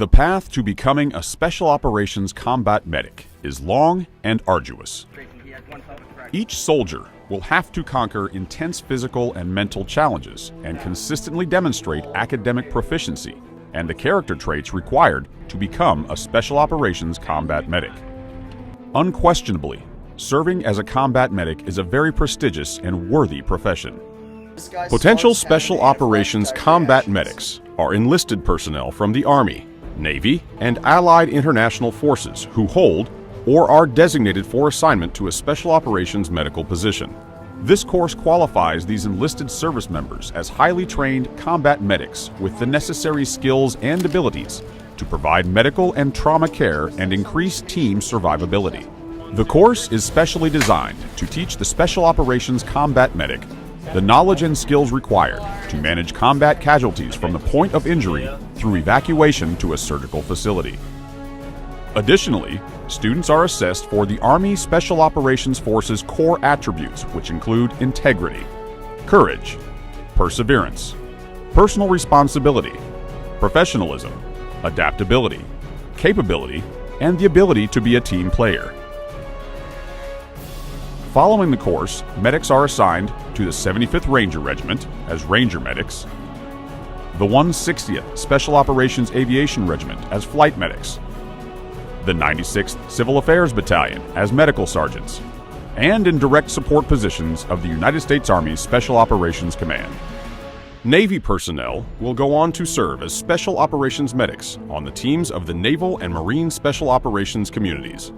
The path to becoming a Special Operations Combat Medic is long and arduous. Each soldier will have to conquer intense physical and mental challenges and consistently demonstrate academic proficiency and the character traits required to become a Special Operations Combat Medic. Unquestionably, serving as a combat medic is a very prestigious and worthy profession. Potential Special Operations Combat Medics are enlisted personnel from the Army, Navy, and Allied international forces who hold or are designated for assignment to a Special Operations medical position. This course qualifies these enlisted service members as highly trained combat medics with the necessary skills and abilities to provide medical and trauma care and increase team survivability. The course is specially designed to teach the Special Operations Combat Medic the knowledge and skills required to manage combat casualties from the point of injury through evacuation to a surgical facility. Additionally, students are assessed for the Army Special Operations Forces core attributes, which include integrity, courage, perseverance, personal responsibility, professionalism, adaptability, capability, and the ability to be a team player. Following the course, medics are assigned to the 75th Ranger Regiment as Ranger Medics, the 160th Special Operations Aviation Regiment as Flight Medics, the 96th Civil Affairs Battalion as Medical Sergeants, and in direct support positions of the United States Army Special Operations Command. Navy personnel will go on to serve as Special Operations Medics on the teams of the Naval and Marine Special Operations communities.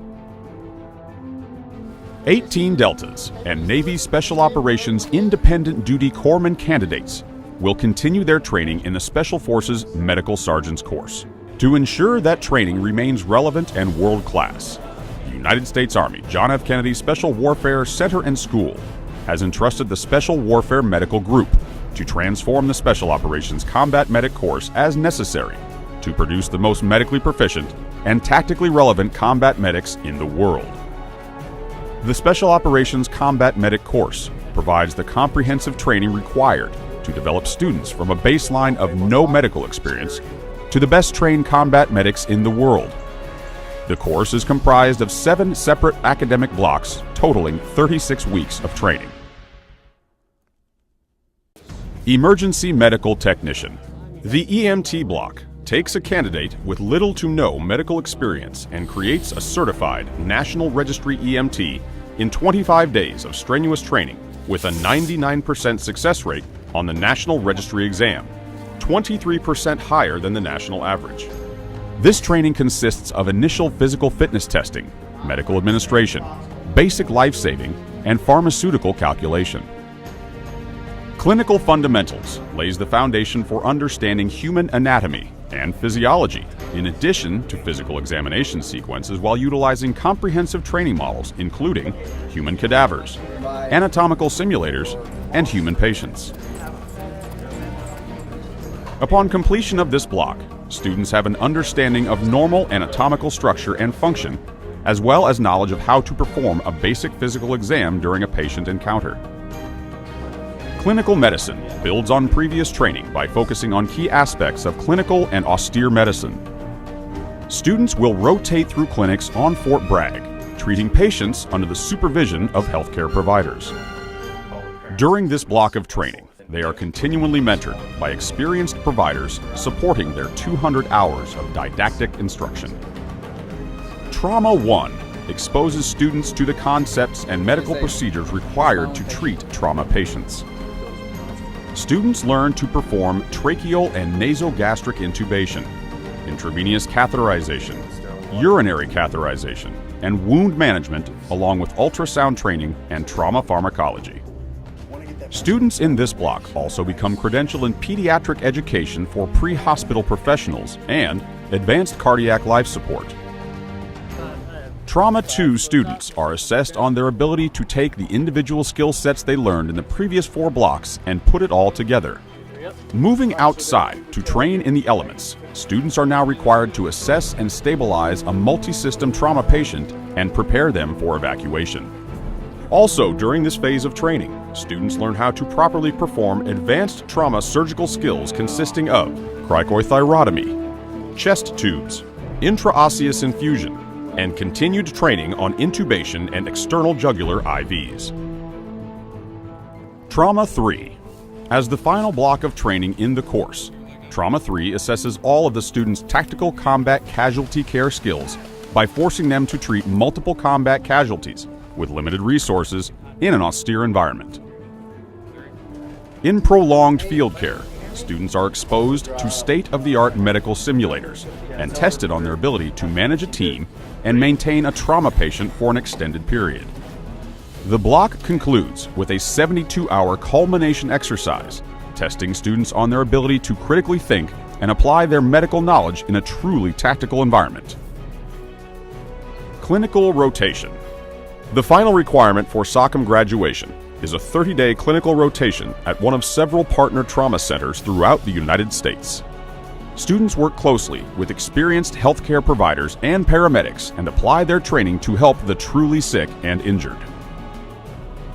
18 Deltas and Navy Special Operations Independent Duty Corpsman candidates will continue their training in the Special Forces Medical Sergeants course. To ensure that training remains relevant and world-class, the United States Army John F. Kennedy Special Warfare Center and School has entrusted the Special Warfare Medical Group to transform the Special Operations Combat Medic course as necessary to produce the most medically proficient and tactically relevant combat medics in the world. The Special Operations Combat Medic course provides the comprehensive training required to develop students from a baseline of no medical experience to the best trained combat medics in the world. The course is comprised of 7 separate academic blocks totaling 36 weeks of training. Emergency Medical Technician. The EMT block takes a candidate with little to no medical experience and creates a certified National Registry EMT in 25 days of strenuous training with a 99% success rate on the National Registry exam, 23% higher than the national average. This training consists of initial physical fitness testing, medical administration, basic life-saving, and pharmaceutical calculation. Clinical Fundamentals lays the foundation for understanding human anatomy and physiology, in addition to physical examination sequences while utilizing comprehensive training models including human cadavers, anatomical simulators, and human patients. Upon completion of this block, students have an understanding of normal anatomical structure and function, as well as knowledge of how to perform a basic physical exam during a patient encounter. Clinical Medicine builds on previous training by focusing on key aspects of clinical and austere medicine. Students will rotate through clinics on Fort Bragg, treating patients under the supervision of healthcare providers. During this block of training, they are continually mentored by experienced providers supporting their 200 hours of didactic instruction. Trauma 1 exposes students to the concepts and medical procedures required to treat trauma patients. Students learn to perform tracheal and nasogastric intubation, intravenous catheterization, urinary catheterization, and wound management, along with ultrasound training and trauma pharmacology. Students in this block also become credentialed in pediatric education for pre-hospital professionals and advanced cardiac life support. Trauma 2 students are assessed on their ability to take the individual skill sets they learned in the previous 4 blocks and put it all together. Moving outside to train in the elements, students are now required to assess and stabilize a multi-system trauma patient and prepare them for evacuation. Also, during this phase of training, students learn how to properly perform advanced trauma surgical skills consisting of cricothyrotomy, chest tubes, intraosseous infusion, and continued training on intubation and external jugular IVs. Trauma 3. As the final block of training in the course, Trauma 3 assesses all of the students' tactical combat casualty care skills by forcing them to treat multiple combat casualties with limited resources in an austere environment. In prolonged field care, students are exposed to state-of-the-art medical simulators and tested on their ability to manage a team and maintain a trauma patient for an extended period. The block concludes with a 72-hour culmination exercise, testing students on their ability to critically think and apply their medical knowledge in a truly tactical environment. Clinical rotation. The final requirement for SOCOM graduation is a 30-day clinical rotation at one of several partner trauma centers throughout the United States. Students work closely with experienced healthcare providers and paramedics and apply their training to help the truly sick and injured.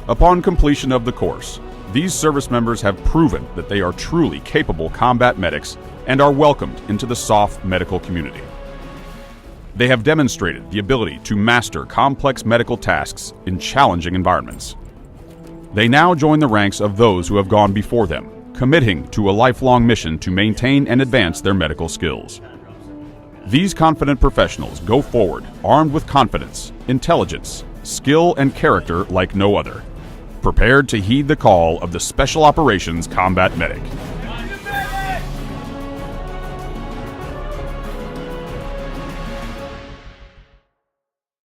Upon completion of the course, these service members have proven that they are truly capable combat medics and are welcomed into the SOF medical community. They have demonstrated the ability to master complex medical tasks in challenging environments. They now join the ranks of those who have gone before them, committing to a lifelong mission to maintain and advance their medical skills. These confident professionals go forward armed with confidence, intelligence, skill, and character like no other, prepared to heed the call of the Special Operations Combat Medic.